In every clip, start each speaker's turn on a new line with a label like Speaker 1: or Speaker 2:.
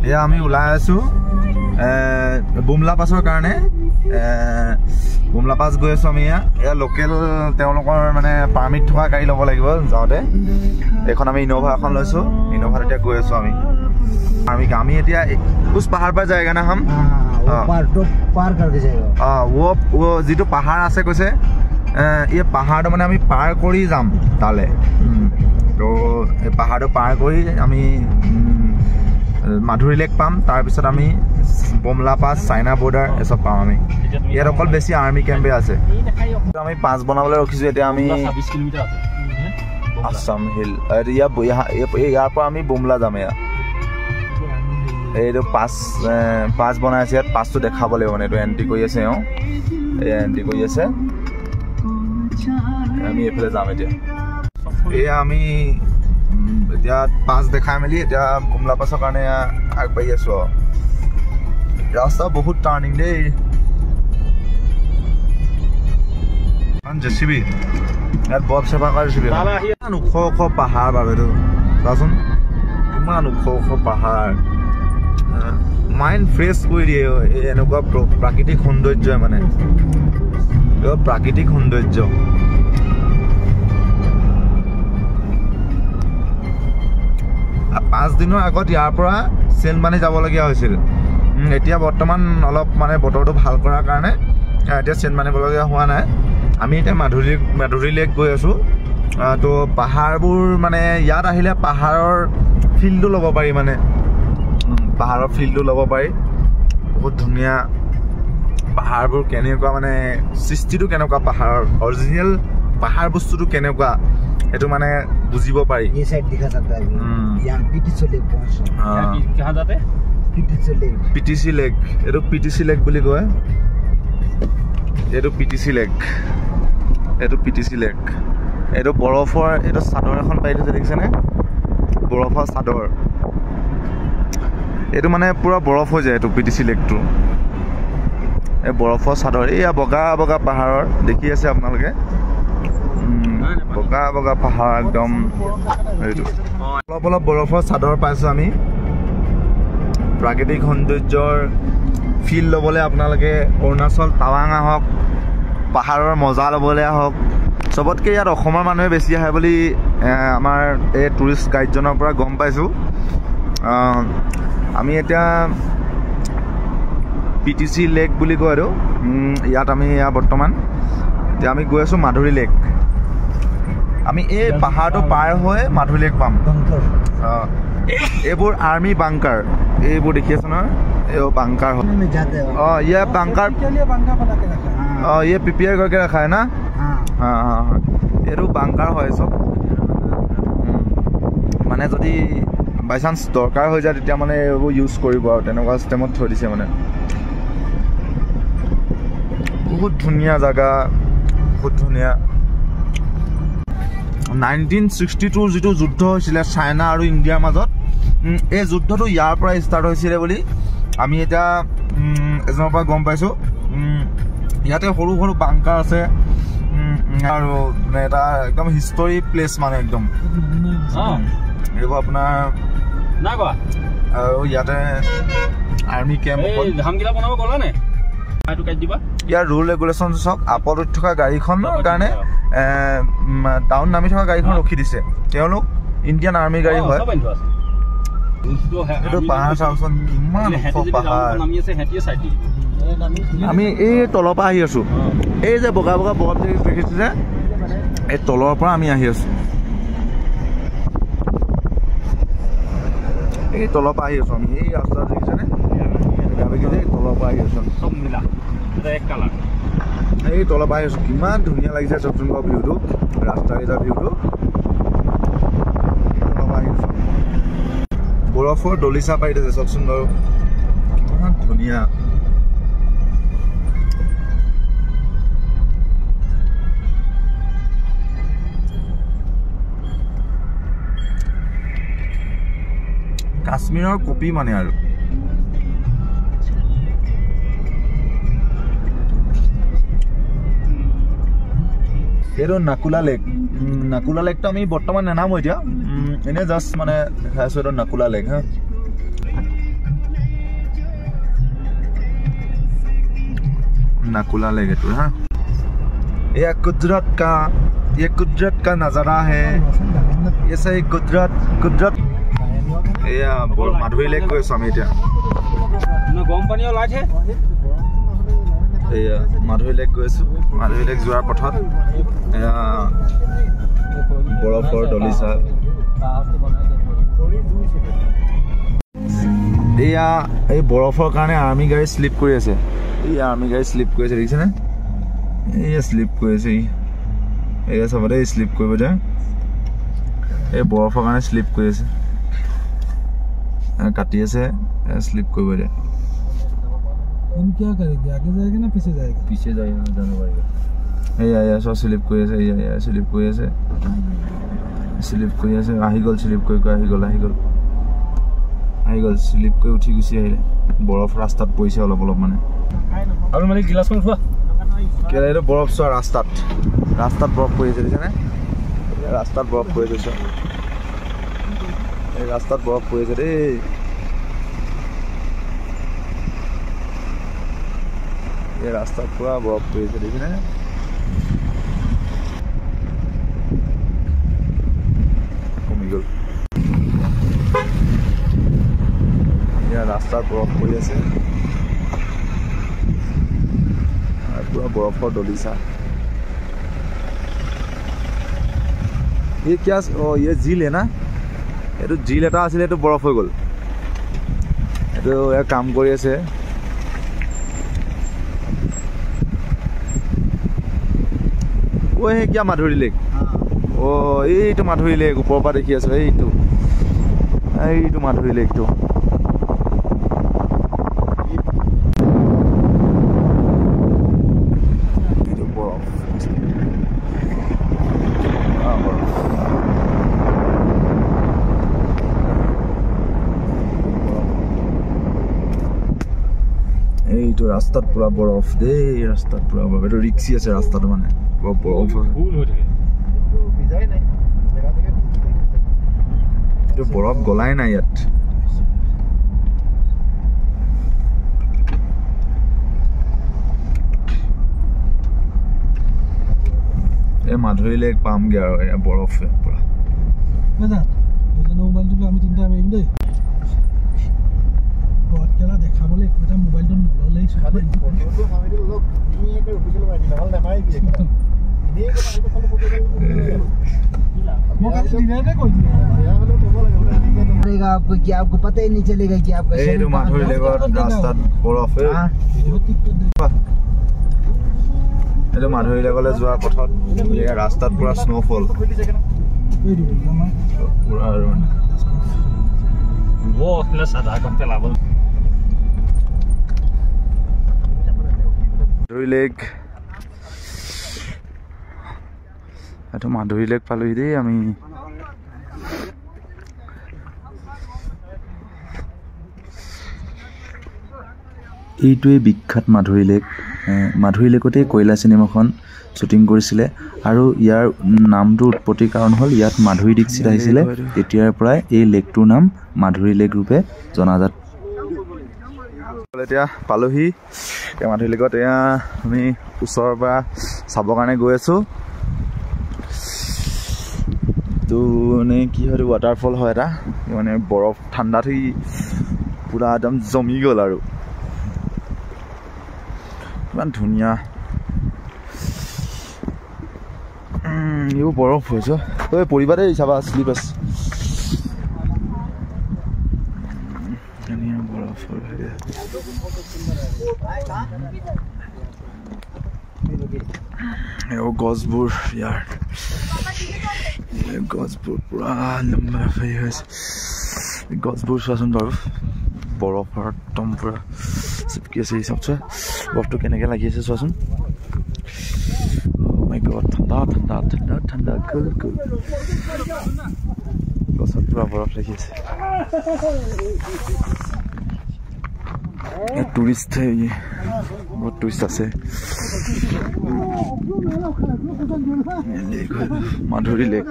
Speaker 1: এয়া আমি ওলাই আছো বুমলা পাছৰ কাৰণে বুমলা পাছ গৈ আছো আমি এয়া লোকেল তেওঁলোকৰ মানে পাৰ্মিট থকা গাড়ী ল'ব লাগিব যাওঁতে এখন আমি ইনোভা এখন লৈছো ইনোভাত এতিয়া গৈ আছো আমি এতিয়া उस पहाड़ पर जाएगा ना हम
Speaker 2: पार करके जाएगा
Speaker 1: वो जितो पहाड़ আছে কৈছে ये पहाड़ মানে আমি পাৰ কৰি যাম তালে তো এই পাহাড় পাৰ কৰি আমি মাধুৰী লেক পাম তাৰ পিছত আমি বুমলা পাছ চাইনা বৰ্ডাৰ এসব পাম আমি ইয়াৰ অকল বেছি আৰ্মি কেম্পে আছে আমি পাছ বনাবলৈ ৰখিছো এতিয়া আমি
Speaker 3: 26 কিলোমিটাৰ আছে
Speaker 1: আসাম হিল আৰু ইয়াৰ পৰা আমি বুমলা যাম এইটো পাছ বনাই আছে ইয়াত পাছটো দেখাব লাগিব মানে এইটো এন্ট্ৰি কৰি আছে এন্ট্ৰি কৰি আছে আমি এফালে যাম এতিয়া এয়া আমি এতিয়া পাছ দেখাই মেলি এতিয়া বুমলা পাছৰ কাৰণে আগবাঢ়ি আছো ৰাস্তা বহুত টাৰ্নিং দেই জেচিবি ইয়াত বব সেৱা কৰা জেচিবি ইমান ওখ ওখ পাহাৰ বাৰু এইটো চোৱাচোন ইমান ওখ ওখ পাহাৰ মাইণ্ড ফ্ৰেছ কৰি দিয়ে এনেকুৱা প্ৰাকৃতিক সৌন্দৰ্য মানে প্ৰাকৃতিক সৌন্দৰ্য 5 দিনৰ আগত ইয়াৰ পৰা চেনমানি যাবলগীয়া হৈছিল এতিয়া বৰ্তমান অলপ মানে বতৰটো ভাল কৰাৰ কাৰণে এতিয়া চেনমানিবলগীয়া হোৱা নাই আমি এতিয়া মাধুৰী লেক গৈ আছো তো পাহাৰবোৰ মানে ইয়াত আহিলে পাহাৰৰ ফিল্ডটো ল'ব পাৰি মানে পাহাৰৰ ফিল্ডটো ল'ব পাৰি বহুত ধুনীয়া পাহাৰবোৰ কেনেকুৱা মানে সৃষ্টিটো কেনেকুৱা পাহাৰৰ অৰিজিনেল পাহাৰ বস্তুটো কেনেকুৱা এটো মানে বুজিব পাৰি
Speaker 2: ये साइड दिखा सकता है यहां पीटीसी लेक पहुंच
Speaker 3: कहां जाते
Speaker 1: पीटीसी लेक एतो पीटीसी लेक বুলি কয় एतो पीटीसी लेक एतो বৰফৰ এটো চাদৰ এখন পাইছে দেখিছে নে বৰফৰ চাদৰ এটো মানে পুৰা বৰফ হৈ যায় এটো পीटीसी লেকটো এই বৰফৰ চাদৰ এয়া বগা বগা পাহাৰৰ দেখি আছে আপোনালোকে বগা বগা পাহাৰ একদম এইটো অলপ অলপ বৰফৰ চাদৰ পাইছো আমি প্ৰাকৃতিক সৌন্দৰ্যৰ ফিল ল'বলৈ আপোনালোকে অৰুণাচল টাৱাং আহক পাহাৰৰ মজা ল'বলৈ আহক সবতকে ইয়াত অসমৰ মানুহে বেছি আহে বুলি আমাৰ এই টুৰিষ্ট গাইডজনৰ পৰা গম পাইছো আমি এতিয়া পीटीसी লেক বুলি কয় আৰু ইয়াত আমি বৰ্তমান এতিয়া আমি গৈ আছো মাধুৰী লেক আমি এই পাহাৰটো পাৰ হৈ মাধুৰী লেক পাম এইবোৰ আৰ্মি বাংকাৰ এইবোৰ দেখি আছে নহয় এই বাংকাৰ হয় ये बांकर के लिए बांका बना के रखा है ये प्रिपेयर करके रखा है ना हां एरो बांकर হয় সব মানে যদি বাই চান্স দৰকাৰ হৈ যায় তেতিয়া মানে এইবোৰ ইউজ কৰিব আৰু তেনেকুৱা সিস্টেমত থৈ দিছে মানে বহুত ধুনীয়া জায়গা বহুত ধুনীয়া 1962 যেটো যুদ্ধ হৈছিল চাইনা আৰু ইণ্ডিয়াৰ মাজত এই যুদ্ধটো ইয়াৰ পৰা ষ্টাৰ্ট হৈছিল বুলি আমি এটা এজনৰ পৰা গম পাইছো ইয়াতে সৰু সৰু বাংকাৰ আছে আৰু এটা একদম হিষ্টৰী প্লেস মানে একদম এইব আপোনাৰ
Speaker 3: নাগা
Speaker 1: আৰু ইয়াতে আৰ্মি কেম্প
Speaker 3: এই ধামগিলা বনাব গলা নে আইটো কাই দিবা
Speaker 1: ইয়াৰ ৰুল ৰেগুলেশন সব আপলোড থকা গাড়ীখনৰ কাৰণে টাউন নামি থকা গাড়ীখন ৰখি দিছে তেওঁলোক ইণ্ডিয়ান আৰ্মি গাড়ী হয় এটো পাহাৰ চাওচোন ইমান ওখ পাহাৰ আমি এই তলৰ পৰা আহি আছো এই যে বগা বগা বৰফ দেখিছে যে এই তলৰ পৰা আমি আহি আছো এই তলৰ পৰা আহি আছো আমি এই ৰাস্তা দেখিছে নে এই তলৰ পৰা আহি আছো
Speaker 3: সব মিলা এটা এক কালাৰ
Speaker 1: এই তলৰ পৰা আহি আছো কিমান ধুনীয়া লাগিছে চবচোন ভিউটো ৰাস্তাৰ এটা ভিউটো বৰফৰ দলিচা পাইছে চবচোন বাৰু কিমান ধুনীয়া কাশ্মীৰৰ কপি মানে আৰু এটো নাকুলা লেকটো আমি বৰ্তমান নানামো এতিয়া এনে জাস্ট মানে দেখাইছো এটো নাকুলা লেক হা नाकुला लेक एटु हा ये कुदरत का नजारा है ये सही कुदरत या माधुरी लेक गए स्वामी এতিয়া
Speaker 3: না গম পানীও লাইছে
Speaker 1: এয়া মাধুৰী লেক গৈছো মাধুৰী লেক যোৱাৰ পথত এয়া বৰফৰ দলিচা এয়া এই বৰফৰ কাৰণে আৰ্মি গাড়ী স্লিপ কৰি আছে এই আৰ্মি গাড়ী স্লিপ কৰি আছে দেখিছেনে এয়া স্লিপ কৰি আছে এয়া সবতে স্লিপ কৰিব যায় এই বৰফৰ কাৰণে স্লিপ কৰি আছে কাটি আছে स्लिप কৰিব দে
Speaker 2: हम क्या करेंगे आगे जाएगा ना पीछे जाएगा
Speaker 3: जाना पड़ेगा
Speaker 1: এয়া সব স্লিপ কৰি আছে এয়া স্লিপ কৰি আছে আহি গল স্লিপ কৰি আহি গল স্লিপ কৰি উঠি গুচি আহিলে বৰফ ৰাস্তাত পৰিছে অলপ মানে
Speaker 3: আৰু মানে গিলাসখন খোৱা
Speaker 1: কেৰেটো বৰফ চোৱা ৰাস্তাত বৰফ পৰিছে দেখিছেনে ৰাস্তাত বৰফ পৰিছে এই ৰাস্তাত বৰফ পৰিছে দেই ये रास्ता पूरा बर्फ पे देखने ये रास्ता बर्फ पे আছে पूरा बर्फ और डोलीसा ये क्या ये झील है ना ये तो झील এটা আছিল এটো বৰফ হৈ গল এটো এ কাম কৰি আছে वो है क्या माधुरी लेक ओ ये तो माधुरी लेक ऊपर पर देखि আছে এই তো माधुरी लेक तो ये बरफ এই তো রাস্তাত পুরা বরফ দে রাস্তাত পুরা বরফ এটা রিক্সি আছে রাস্তাটা মানে বরফ
Speaker 3: ফুল হৈ থাকে
Speaker 2: ভিজাই নাই জায়গা থেকে
Speaker 1: এটা বরফ গলাই নাই ইয়াত এ মাধুৰী লেক পামগে আৰু এ বৰফে পুৰা
Speaker 2: দাদা এজনৰ মোবাইলটো আমি তিনটা আমিম দেই বহুত কেলা দেখাবলৈ এটা মোবাইলটো নললেই খালি ফটোটো আমি লক তুমি একে অফিচিয়েল মাৰি দিলা হল নাপাই কি একদম ইনে কথা ফটো ফটো মই কালি দিনাতে কৈ দিলা ইয়া হলে ক'ব লাগে आपको क्या आपको पता ही नहीं चलेगा कि आपका
Speaker 1: এই তো মাধুৰী লেকৰ ৰাস্তাত বৰফে এটা মাধুৰী লেকলৈ যোৱা পথত এই ৰাস্তাত পুৰা স্নোফল পুৰা আৰু
Speaker 3: वो प्लस आधा कम पेलाबो
Speaker 1: माधुरी लेक এটা মাধুৰী লেক পালোহি দেই আমি এইটোৱে বিখ্যাত মাধুৰী লেক মাধুৰী লেকতে কয়লা চিনেমাখন শ্বুটিং কৰিছিলে আৰু ইয়াৰ নামটোৰ উৎপত্তিৰ কাৰণ হ'ল ইয়াত মাধুৰী দীক্ষিত আহিছিলে তেতিয়াৰ পৰাই এই লেকটোৰ নাম মাধুৰী লেক ৰূপে জনাজাত এতিয়া পালোহি মাধুৰী লেকত এয়া আমি ওচৰৰ পৰা চাবৰ কাৰণে গৈ আছো তো মানে কি হয় ৱাটাৰফল হয় এটা মানে বৰফ ঠাণ্ডা থৈ পুৰা একদম জমি গ'ল আৰু ইমান ধুনীয়া এইবোৰ বৰফ হৈছে ঐ পৰিবা দেই চাবা শ্লিপ আছে গছবোৰ ইয়াৰ গছবোৰ পুৰা লম্বা হৈ আছে গছবোৰ চোৱাচোন বাৰু বৰফৰ একদম পুৰা চিপকি আছে এই চব চোৱা বৰফটো কেনেকৈ লাগি আছে চোৱাচোন মাই গড ঠাণ্ডা ঠাণ্ডা ঠাণ্ডা ঠাণ্ডা কুল কুল গছত পুৰা বৰফ লাগি আছে টুৰিষ্ট বহুত টুৰিষ্ট আছে মাধুৰী লেক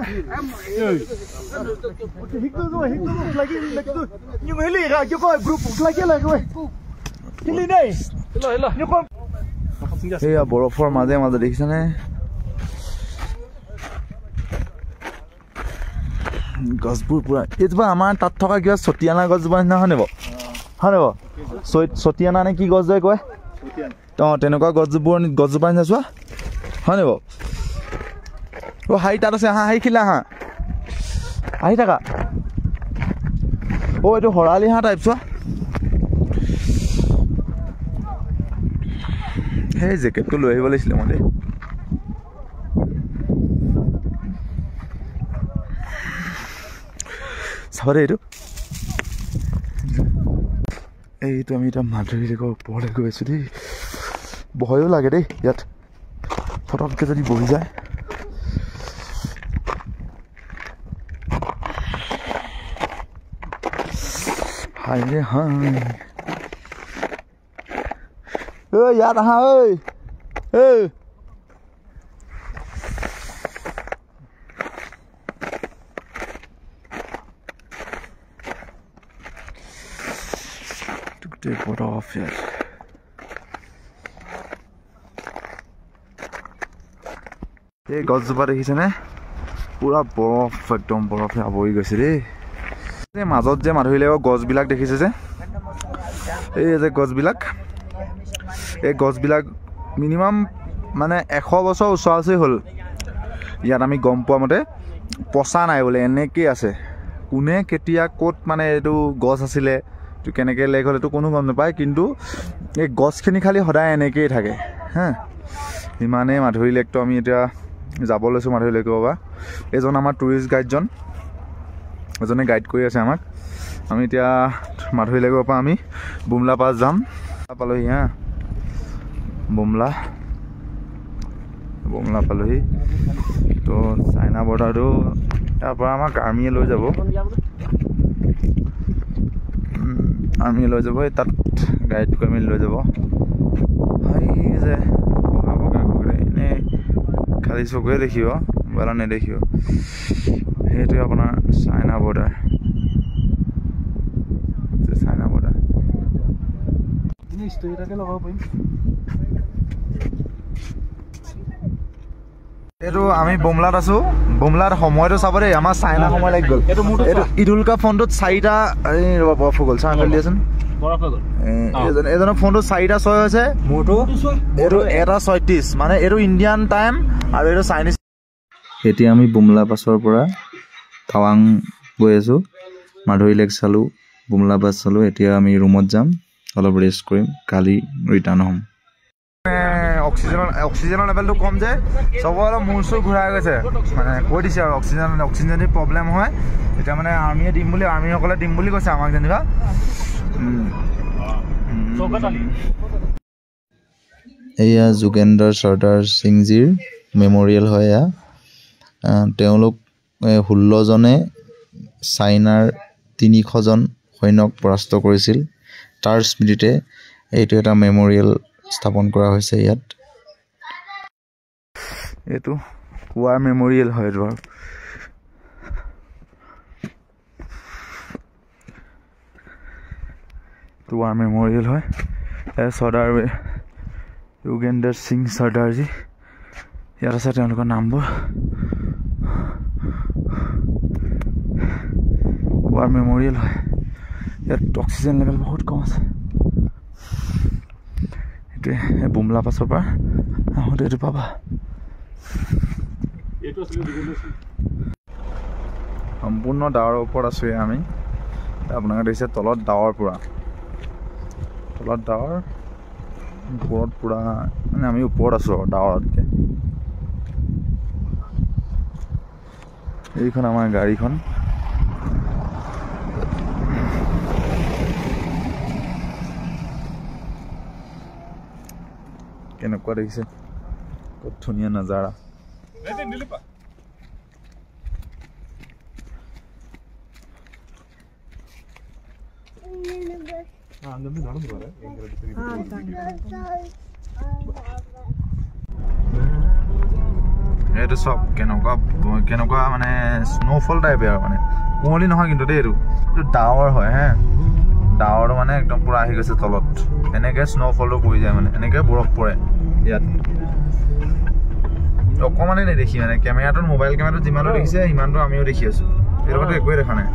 Speaker 1: এইয়া বৰফৰ মাজে মাজে দেখিছানে গছবোৰ পুৰা এইজোপা আমাৰ তাত থকা কিবা চতিয়ানা গছজোপা নিচিনা হয় নেব চতিয়ানা নে কি গছ যে কয় অঁ তেনেকুৱা গছজোপা নিচিনা চোৱা হয় নেব অ' হাই তাত আছে হা হাই খিলা হা আহি থাকা অ' এইটো হৰালি হাঁহ টাইপ চোৱা সেই জেকেটটো লৈ আহিব লাগিছিলে মই দেই চাব দেই এইটো আমি এতিয়া মাধুৰী লেকৰ ওপৰলৈ গৈ আছোঁ দেই ভয়ো লাগে দেই ইয়াত ফটককৈ যদি বহি যায় হাই ৰে হাই ঐ ইয়াত আহা ঐ বৰফ ইয়াত এই গছজোপা দেখিছেনে পুৰা বৰফ একদম বৰফে আৱৰি গৈছে দেই মাজত যে মাধুৰী লেকৰ গছবিলাক দেখিছে যে এই যে গছবিলাক এই গছবিলাক মিনিমাম মানে 100 বছৰ ওচৰা ওচৰি হ'ল ইয়াত আমি গম পোৱা মতে পচা নাই বোলে এনেকেই আছে কোনে কেতিয়া ক'ত মানে এইটো গছ আছিলে এইটো কেনেকৈ লেক হ'ল এইটো কোনো গম নাপায় কিন্তু এই গছখিনি খালি সদায় এনেকেই থাকে হা ইমানেই মাধুৰী লেকটো আমি এতিয়া যাব লৈছোঁ মাধুৰী লেকৰ পৰা এজন আমাৰ টুৰিষ্ট গাইডজন এজনে গাইড কৰি আছে আমাক আমি এতিয়া মাধুৰী লেকৰ পৰা আমি বুমলা পাছ যাম পালোহি হা বুমলা পালোহি তো চাইনা বৰ্ডাৰটো ইয়াৰ পৰা আমাক আৰ্মিয়ে লৈ যাব এই তাত গাইড কৰি মেলি লৈ যাব যে বগা বগা ঘূৰে এনেই খালি চকুৱে দেখিব মোবাইলত নেদেখিব সেইটোৱে আপোনাৰ চাইনা বৰ্ডাৰ এইটো আমি বুমলাত আছো বুমলাত সময়টো চাব দেই আমাৰ চাইনা সময় লাগি গ'ল এইটো ইদুলকা ফোনটোত 4টা বৰফ হৈ গ'ল চাই মেলি দিয়াচোন এজনৰ ফোনটোত 4টা 6 হৈছে মোৰটো এইটো 1:36 মানে এইটো ইণ্ডিয়ান টাইম আৰু এইটো চাইনিজ এতিয়া আমি বুমলা পাছৰ পৰা টাৱাং গৈ আছো মাধুৰী লেক চালো বুমলা পাছ চালো এতিয়া আমি ৰুমত যাম অলপ ৰেষ্ট কৰিম কালি ৰিটাৰ্ণ হ'ম অক্সিজেনৰ লেভেলটো কম যে চবৰ অলপ মূৰ চুৰ ঘূৰাই গৈছে মানে কৈ দিছে আৰু অক্সিজেন যদি প্ৰব্লেম হয় এতিয়া মানে আৰ্মীসকলে দিম বুলি কৈছে আমাক যেনিবা এয়া যোগেন্দ্ৰ চৰ্দাৰ সিংজীৰ মেমৰিয়েল হয় এয়া তেওঁলোক 16 জনে চাইনাৰ 300জন সৈন্যক পৰাস্ত কৰিছিল তাৰ স্মৃতিতে এইটো এটা মেমৰিয়েল স্থাপন কৰা হৈছে ইয়াত এইটো ৱাৰ মেমৰিয়েল হয় এইটো ৱাৰ মেমৰিয়েল হয় চৰ্দাৰ যোগেন্দ্ৰ সিং চৰ্দাৰজী ইয়াত আছে তেওঁলোকৰ নামবোৰ ৱাৰ মেমৰিয়েল হয় ইয়াত অক্সিজেন লেভেল বহুত কম আছে এইটোৱে বুমলা পাছৰ পৰা আহোঁতে এইটো পাবা সম্পূৰ্ণ ডাৱৰৰ ওপৰত আছো আমি আপোনালোকে দেখিছে তলত ডাৱৰ পুৰা তলত ডাৱৰ ওপৰত পুৰা মানে আমি ওপৰত আছো আৰু ডাৱৰতকৈ এইখন আমাৰ গাড়ীখন কেনেকুৱা দেখিছে খুব ধুনীয়া নজাৰা এইটো চব কেনেকুৱা মানে স্ন'ফল টাইপে আৰু মানে কুঁৱলী নহয় কিন্তু দেই এইটো ডাৱৰ হয় হে ডাৱৰটো মানে একদম পুৰা আহি গৈছে তলত এনেকৈ স্ন'ফলটো পৰি যায় মানে এনেকৈ বৰফ পৰে ইয়াত অকমানে নেদেখি মানে কেমেৰাটোত মোবাইল কেমেৰাটোত যিমানটো দেখিছে সিমানটো আমিও দেখি আছো এইটো একোৱে দেখা নাই